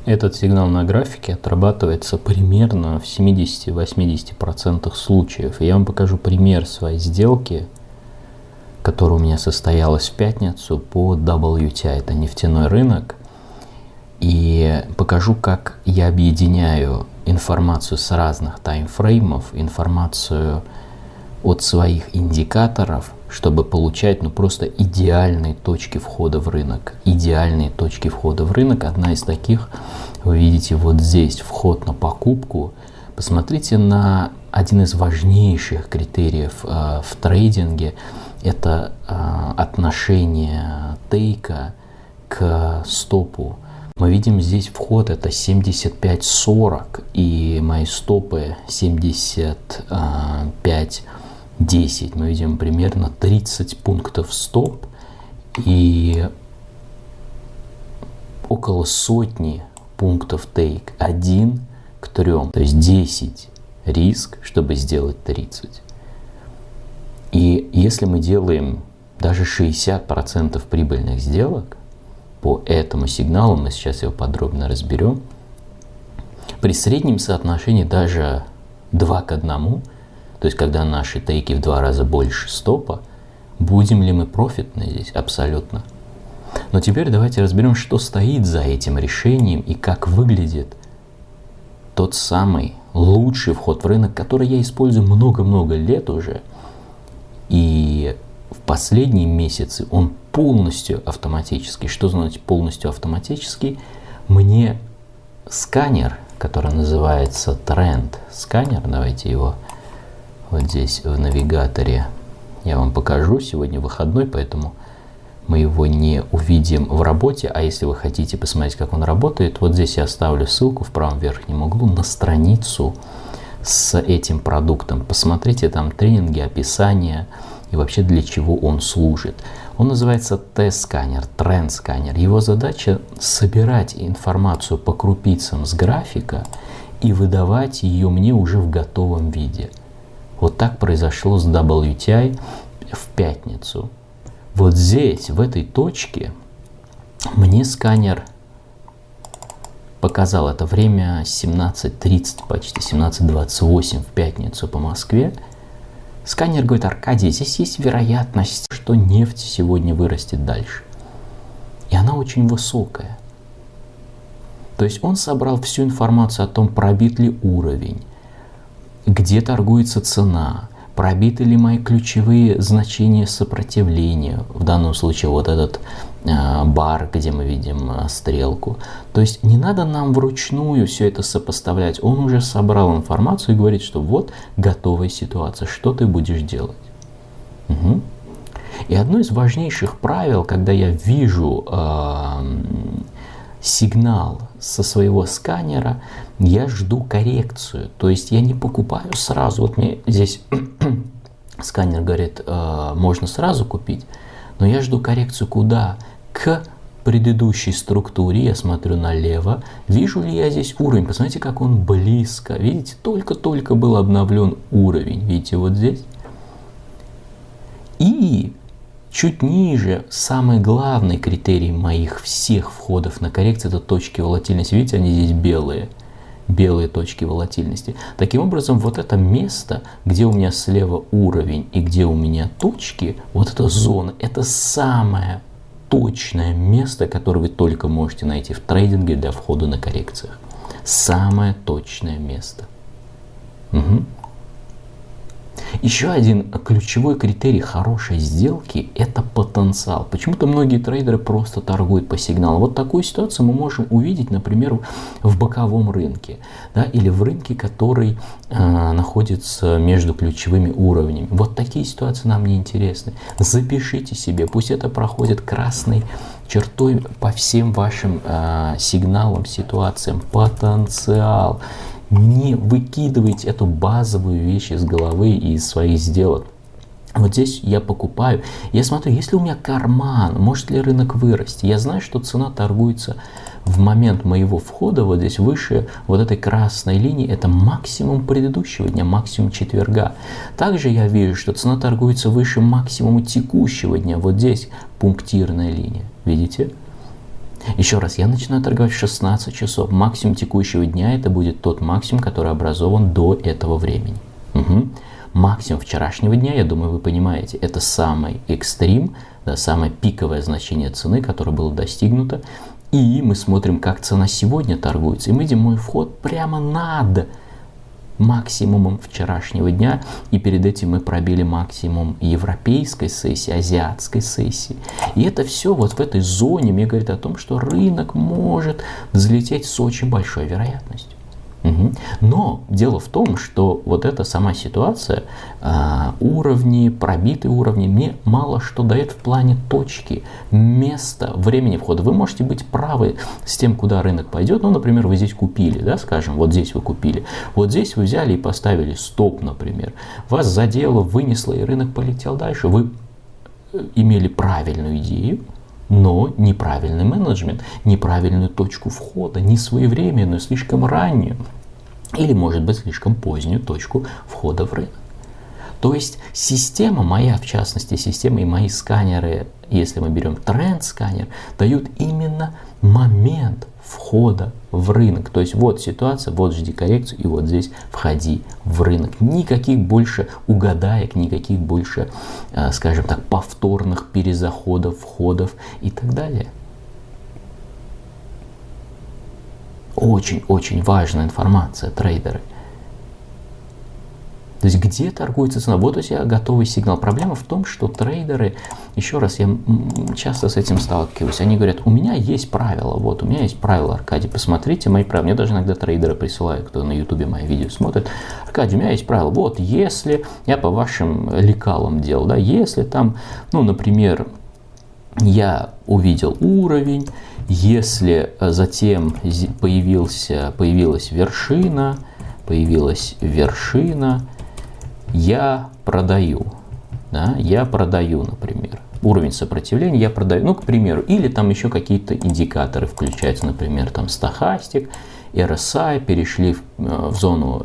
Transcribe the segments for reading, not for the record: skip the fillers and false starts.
Этот сигнал на графике отрабатывается примерно в 70-80% случаев. И я вам покажу пример своей сделки, которая у меня состоялась в пятницу по WTI, это нефтяной рынок. И покажу, как я объединяю информацию с разных таймфреймов, информацию от своих индикаторов, чтобы получать просто идеальные точки входа в рынок. Идеальные точки входа в рынок. Одна из таких, вы видите вот здесь, вход на покупку. Посмотрите на один из важнейших критериев в трейдинге. Это отношение тейка к стопу. Мы видим здесь вход это 75.40 и мои стопы 75.10. Мы видим примерно 30 пунктов стоп и около сотни пунктов тейк. 1 к 3. То есть 10 риск, чтобы сделать 30. И если мы делаем даже 60% прибыльных сделок, по этому сигналу, мы сейчас его подробно разберем, при среднем соотношении даже 2 к 1, то есть когда наши тейки в 2 раза больше стопа, будем ли мы профитны здесь? Абсолютно. Но теперь давайте разберем, что стоит за этим решением и как выглядит тот самый лучший вход в рынок, который я использую много-много лет уже. И в последние месяцы он полностью автоматический. Что значит полностью автоматический? Мне сканер, который называется Trend сканер, давайте его вот здесь в навигаторе я вам покажу. Сегодня выходной, поэтому мы его не увидим в работе. А если вы хотите посмотреть, как он работает, вот здесь я оставлю ссылку в правом верхнем углу на страницу с этим продуктом. Посмотрите там тренинги, описание и вообще для чего он служит. Он называется T-сканер, тренд-сканер. Его задача собирать информацию по крупицам с графика и выдавать ее мне уже в готовом виде. Вот так произошло с WTI в пятницу. Вот здесь, в этой точке, мне сканер показал это время 17:30, почти 17:28 в пятницу по Москве. Сканер говорит: Аркадий, здесь есть вероятность, что нефть сегодня вырастет дальше. И она очень высокая. То есть он собрал всю информацию о том, пробит ли уровень, где торгуется цена, пробиты ли мои ключевые значения сопротивления, в данном случае вот этот бар, где мы видим стрелку. То есть не надо нам вручную все это сопоставлять. Он уже собрал информацию и говорит, что вот готовая ситуация, что ты будешь делать. Угу. И одно из важнейших правил, когда я вижу сигнал со своего сканера, я жду коррекцию. То есть я не покупаю сразу. Вот мне здесь сканер говорит, можно сразу купить, но я жду коррекцию куда? К предыдущей структуре. Я смотрю налево. Вижу ли я здесь уровень? Посмотрите, как он близко. Видите, только-только был обновлен уровень. Видите, вот здесь. И чуть ниже, самый главный критерий моих всех входов на коррекцию, это точки волатильности. Видите, они здесь белые. Белые точки волатильности. Таким образом, вот это место, где у меня слева уровень и где у меня точки, вот эта зона, это самое точное место, которое вы только можете найти в трейдинге для входа на коррекциях. Самое точное место. Угу. Еще один ключевой критерий хорошей сделки – это потенциал. Почему-то многие трейдеры просто торгуют по сигналу. Вот такую ситуацию мы можем увидеть, например, в боковом рынке, да, или в рынке, который находится между ключевыми уровнями. Вот такие ситуации нам не интересны. Запишите себе, пусть это проходит красной чертой по всем вашим сигналам, ситуациям. Потенциал. Не выкидывайте эту базовую вещь из головы и из своих сделок. Вот здесь я покупаю. Я смотрю, есть ли у меня карман, может ли рынок вырасти. Я знаю, что цена торгуется в момент моего входа вот здесь выше вот этой красной линии. Это максимум предыдущего дня, максимум четверга. Также я вижу, что цена торгуется выше максимума текущего дня. Вот здесь пунктирная линия. Видите? Еще раз, я начинаю торговать в 16 часов. Максимум текущего дня это будет тот максимум, который образован до этого времени. Угу. Максимум вчерашнего дня, я думаю, вы понимаете, это самый экстрим, да, самое пиковое значение цены, которое было достигнуто. И мы смотрим, как цена сегодня торгуется. И мы видим мой вход прямо над максимумом вчерашнего дня, и перед этим мы пробили максимум европейской сессии, азиатской сессии. И это все вот в этой зоне мне говорит о том, что рынок может взлететь с очень большой вероятностью. Угу. Но дело в том, что вот эта сама ситуация, уровни, пробитые уровни, мне мало что дает в плане точки, места, времени входа. Вы можете быть правы с тем, куда рынок пойдет. Ну, например, вы здесь купили, да, скажем, вот здесь вы купили. Вот здесь вы взяли и поставили стоп, например. Вас задело, вынесло, и рынок полетел дальше. Вы имели правильную идею, но неправильный менеджмент, неправильную точку входа, не своевременную, слишком раннюю или, может быть, слишком позднюю точку входа в рынок. То есть система моя, в частности, система и мои сканеры, если мы берем тренд-сканер, дают именно момент входа в рынок. То есть вот ситуация, вот жди коррекцию, и вот здесь входи в рынок. Никаких больше угадаек, никаких больше, скажем так, повторных перезаходов, входов и так далее. Очень-очень важная информация, трейдеры. То есть где торгуется цена? Вот у тебя готовый сигнал. Проблема в том, что трейдеры, еще раз, я часто с этим сталкиваюсь, они говорят, у меня есть правила, вот у меня есть правила, Аркадий, посмотрите мои правила. Мне даже иногда трейдеры присылают, кто на ютубе мои видео смотрит. Аркадий, у меня есть правила, вот если, я по вашим лекалам делал, да, если там, ну, например, я увидел уровень, если затем появилась вершина, я продаю, да, например, уровень сопротивления, я продаю, ну, к примеру, или там еще какие-то индикаторы включаются, например, там стохастик, RSI перешли в зону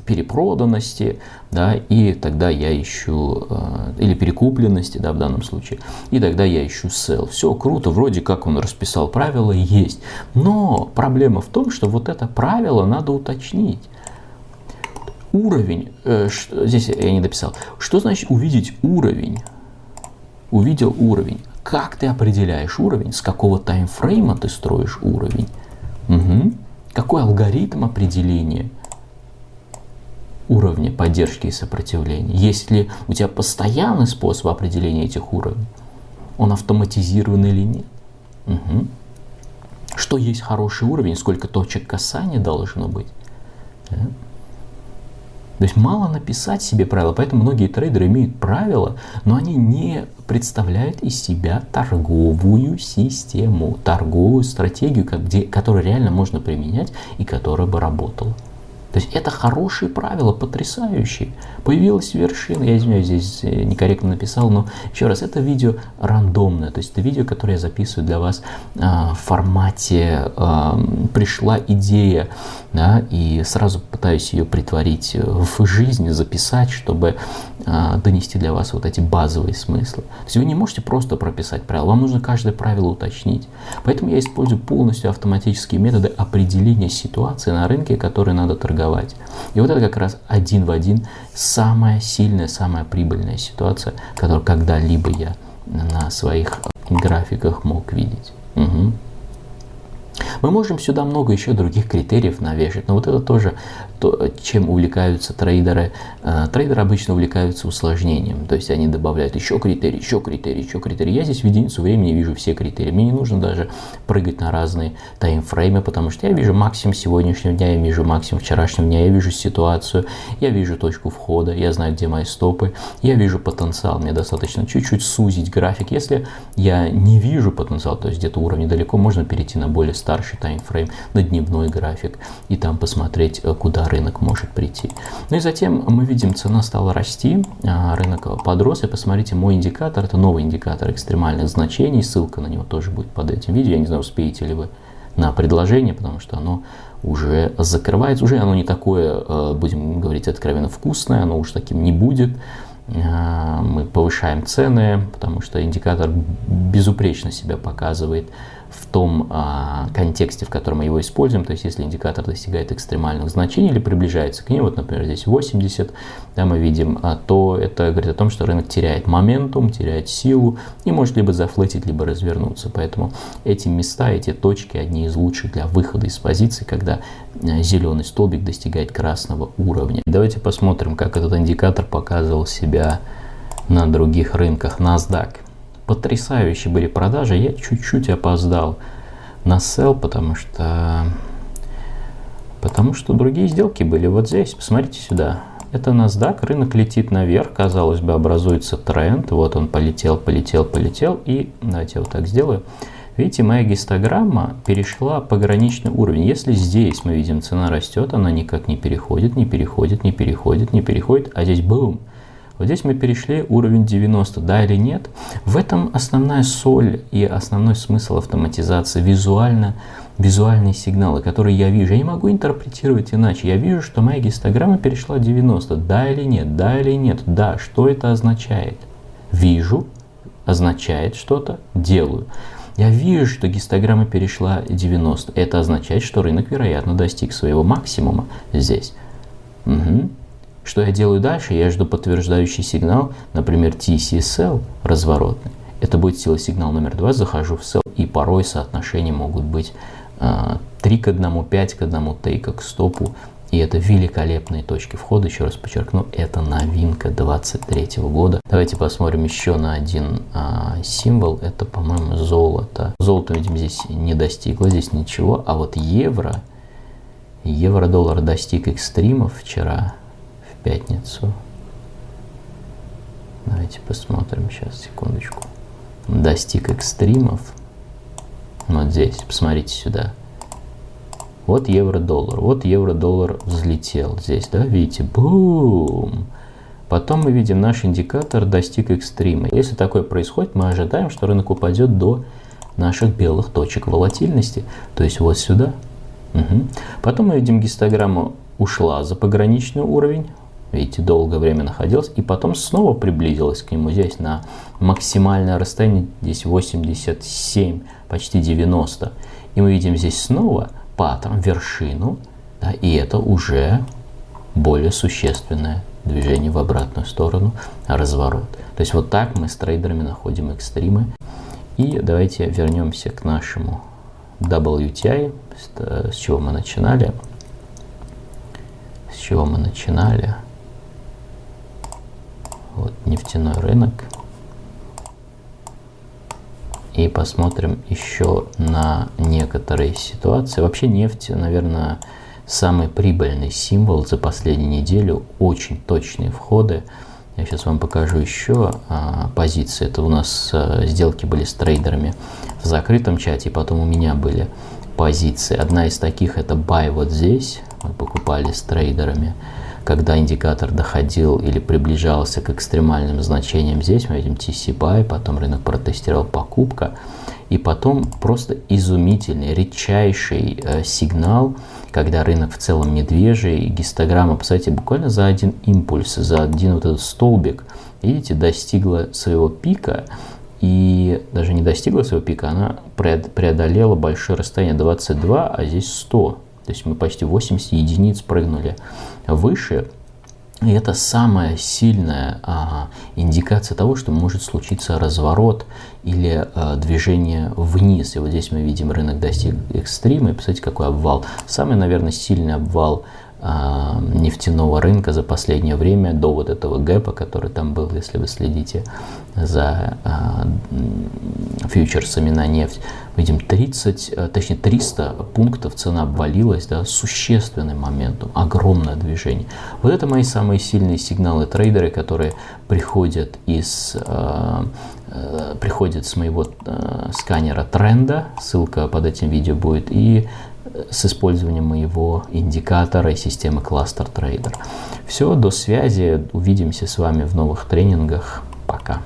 перепроданности, да, и тогда я ищу, или перекупленности, да, в данном случае, и тогда я ищу sell. Все круто, вроде как он расписал правила, есть, но проблема в том, что вот это правило надо уточнить. Уровень, здесь я не дописал, что значит увидеть уровень? Увидел уровень. Как ты определяешь уровень? С какого таймфрейма ты строишь уровень? Угу. Какой алгоритм определения уровня поддержки и сопротивления? Есть ли у тебя постоянный способ определения этих уровней? Он автоматизирован или нет? Угу. Что есть хороший уровень? Сколько точек касания должно быть? Да? То есть мало написать себе правила, поэтому многие трейдеры имеют правила, но они не представляют из себя торговую систему, торговую стратегию, которую реально можно применять и которая бы работала. То есть это хорошие правила, потрясающие. Появилась вершина, я извиняюсь, здесь некорректно написал, но еще раз, это видео рандомное, то есть это видео, которое я записываю для вас в формате пришла идея, да, и сразу пытаюсь ее притворить в жизнь, записать, чтобы донести для вас вот эти базовые смыслы. То есть вы не можете просто прописать правила, вам нужно каждое правило уточнить. Поэтому я использую полностью автоматические методы определения ситуации на рынке, которые надо торговать. И вот это как раз один в один самая сильная, самая прибыльная ситуация, которую когда-либо я на своих графиках мог видеть. Угу. Мы можем сюда много еще других критериев навешать, но вот это тоже то, чем увлекаются трейдеры. Трейдеры обычно увлекаются усложнением, то есть они добавляют еще критерий, еще критерий, еще критерий. Я здесь в единицу времени вижу все критерии. Мне не нужно даже прыгать на разные таймфреймы, потому что я вижу максимум сегодняшнего дня, я вижу максимум вчерашнего дня, я вижу ситуацию, я вижу точку входа, я знаю, где мои стопы, я вижу потенциал. Мне достаточно чуть-чуть сузить график. Если я не вижу потенциал, то есть где-то уровень далеко, можно перейти на более старший таймфрейм, на дневной график и там посмотреть, куда рынок может прийти. Ну и затем мы видим, цена стала расти, рынок подрос, и посмотрите, мой индикатор, это новый индикатор экстремальных значений, ссылка на него тоже будет под этим видео, я не знаю, успеете ли вы на предложение, потому что оно уже закрывается, уже оно не такое, будем говорить откровенно, вкусное, оно уж таким не будет, мы повышаем цены, потому что индикатор безупречно себя показывает в том контексте, в котором мы его используем. То есть, если индикатор достигает экстремальных значений или приближается к ним, вот, например, здесь 80, да, мы видим, то это говорит о том, что рынок теряет моментум, теряет силу и может либо зафлетить, либо развернуться. Поэтому эти места, эти точки одни из лучших для выхода из позиции, когда зеленый столбик достигает красного уровня. Давайте посмотрим, как этот индикатор показывал себя на других рынках. NASDAQ. Потрясающие были продажи. Я чуть-чуть опоздал на sell, потому что другие сделки были вот здесь. Посмотрите сюда. Это NASDAQ, рынок летит наверх, казалось бы, образуется тренд. Вот он полетел. И давайте я вот так сделаю. Видите, моя гистограмма перешла пограничный уровень. Если здесь мы видим, цена растет, она никак не переходит, а здесь бум. Вот здесь мы перешли уровень 90, да или нет? В этом основная соль и основной смысл автоматизации. Визуальные сигналы, которые я вижу. Я не могу интерпретировать иначе. Я вижу, что моя гистограмма перешла 90, да или нет, да. Что это означает? Вижу, означает что-то, делаю. Я вижу, что гистограмма перешла 90. Это означает, что рынок, вероятно, достиг своего максимума здесь. Что я делаю дальше? Я жду подтверждающий сигнал, например, TC-Sell разворотный. Это будет сила сигнал номер 2, захожу в sell, и порой соотношения могут быть 3 к 1, 5 к 1, тейка к стопу. И это великолепные точки входа. Еще раз подчеркну, это новинка 2023 года. Давайте посмотрим еще на один символ. Это, по-моему, золото. Золото, видим, здесь не достигло, здесь ничего. А вот евро-доллар достиг экстримов вчера, в пятницу. Давайте посмотрим, сейчас, секундочку. Достиг экстримов. Вот здесь, посмотрите сюда. Вот евро-доллар взлетел здесь, да, видите, бум. Потом мы видим, наш индикатор достиг экстрима. Если такое происходит, мы ожидаем, что рынок упадет до наших белых точек волатильности, то есть вот сюда. Потом мы видим, гистограмма ушла за пограничный уровень, видите, долгое время находилась, и потом снова приблизилась к нему здесь на максимальное расстояние, здесь 87, почти 90. И мы видим здесь снова паттерн, вершину, да, и это уже более существенное движение в обратную сторону, разворот. То есть вот так мы с трейдерами находим экстримы. И давайте вернемся к нашему WTI, с чего мы начинали. Вот нефтяной рынок. И посмотрим еще на некоторые ситуации. Вообще нефть, наверное, самый прибыльный символ за последнюю неделю. Очень точные входы. Я сейчас вам покажу еще позиции. Это у нас сделки были с трейдерами в закрытом чате. И потом у меня были позиции. Одна из таких — это buy вот здесь. Мы покупали с трейдерами. Когда индикатор доходил или приближался к экстремальным значениям здесь, мы видим TC Buy, потом рынок протестировал покупка, и потом просто изумительный, редчайший сигнал, когда рынок в целом медвежий, гистограмма, посмотрите, буквально за один импульс, за один вот этот столбик, видите, достигла своего пика, и даже не достигла своего пика, она преодолела большое расстояние 22, а здесь 100. То есть мы почти 80 единиц прыгнули выше. И это самая сильная индикация того, что может случиться разворот или движение вниз. И вот здесь мы видим, рынок достиг экстрима. И посмотрите, какой обвал. Самый, наверное, сильный обвал нефтяного рынка за последнее время, до вот этого гэпа, который там был, если вы следите за фьючерсами на нефть. Видим 300 пунктов цена обвалилась, да, существенный моментум, огромное движение. Вот это мои самые сильные сигналы, трейдеры, которые приходят с моего сканера тренда, ссылка под этим видео будет, и с использованием моего индикатора и системы Cluster Trader. Все, до связи, увидимся с вами в новых тренингах. Пока.